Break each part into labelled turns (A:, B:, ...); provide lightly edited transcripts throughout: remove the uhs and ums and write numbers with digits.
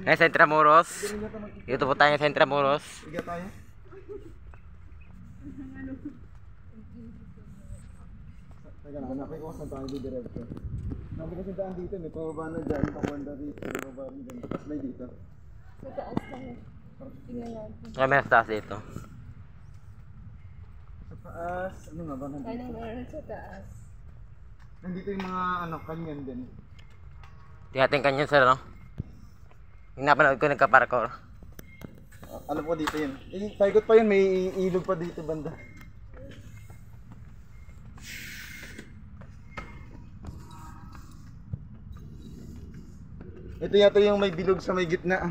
A: Ay, sa Intramuros. Dito po tayo sa Intramuros.
B: Iga tayo. Teka lang, hanapin ko saan tayo didiretso. Sabi kasi daan dito, may pababa na dyan, papunta dito, pababa rin dyan. Tapos may dito.
C: Sa taas lang. Tingnan natin.
A: Kami sa taas dito.
B: Sa taas, ano nga ba nandito?
C: Anong meron sa taas?
B: Nandito yung mga ano, kanyan din.
A: Tiyating kanyan sir, no? Yung napanood ko nagka-parkour.
B: Alam ko dito yun. Paikot pa yun, may ilog pa dito banda. Ito yata yung may bilog sa may gitna.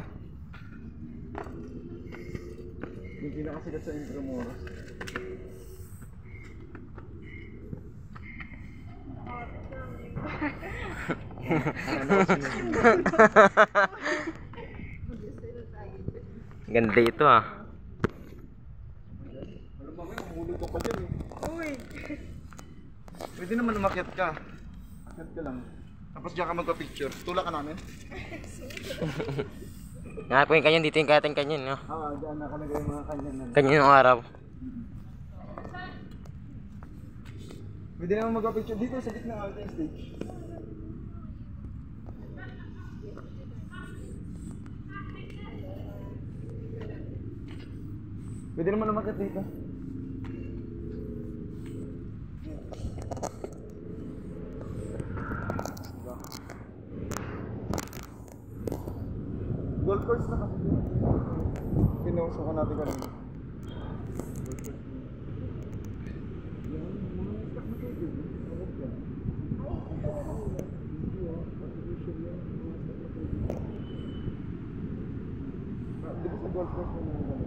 B: Yung pinakasikat sa Intramuros.
A: Ganda ito ah.
B: Ano ba kayo? Mahulog ka pa dyan eh. Uy! Pwede naman umakyat ka. Akyat ka lang. Tapos diyan ka magpa-picture. Tulak ka namin.
A: Nga po yung kanyan dito yung kating kanyan, no?
B: Diyan nakalagay yung mga kanyan na.
A: Kanyan yung araw.
B: Pwede naman magpa-picture dito sa gitna ng outing stage. Pwede naman umakyat dito. Golf course na kasi. Pinusukan natin kanina. Di ba sa golf course na naman?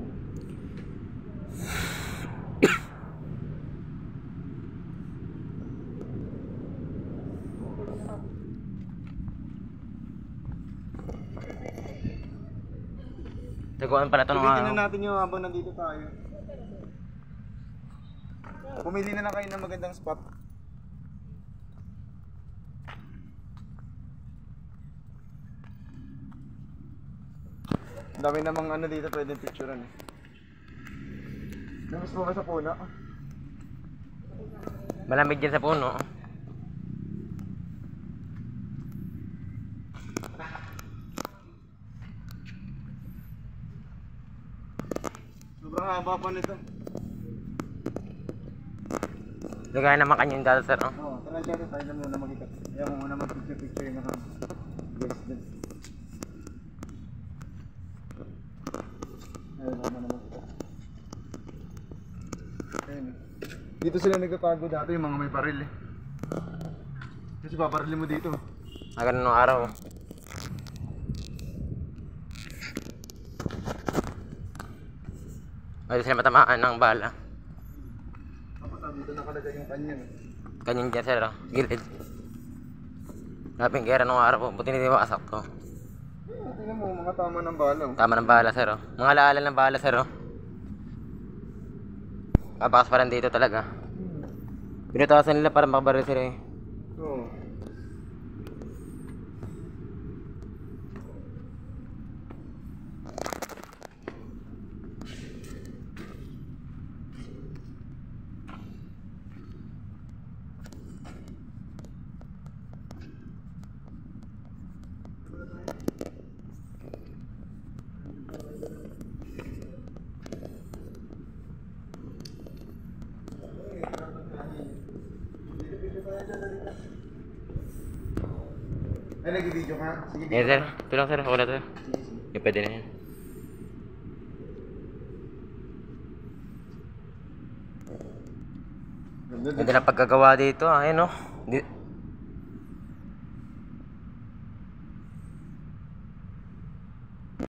A: Taguan pala ito ng
B: Sulitin na
A: araw.
B: natin yung habang nandito tayo. Pumili na lang kayo ng magandang spot. Ang dami namang ano dito pwedeng picturean eh. Namis mo ba sa puno?
A: Malamig dyan sa puno.
B: Sobrang haba pa nito.
A: Lagay naman kanyan dito sir, no?
B: Oo, tara dyan tayo na muna mag-ikat. Kaya mo muna mag-picture yung mga guys dyan. Ayun mo muna mag-ikat. Ayun. Dito sila nagtatago dati yung mga may baril eh. Kasi paparilin mo dito.
A: Ganun ng araw. Ay, sila matamaan ng bala.
B: Tapos dito nakalagay yung kanyan.
A: Kanyan dyan sir, no? Gilid. Laping gera nung araw po. Buti hindi makasak to.
B: Tingnan mo, mga tama ng bala.
A: Tama ng bala sir, oh. Mga alaala ng bala sir, oh. Kapakas pa rin dito talaga. Pinutasan nila para makabaril sila eh.
B: Oo. Ay, nag-video ka? Sige,
A: Yes sir, ito lang sir, wala sir. Yung pwede na yan.
B: Ganda
A: Ganda na pagkagawa dito, ayun oh.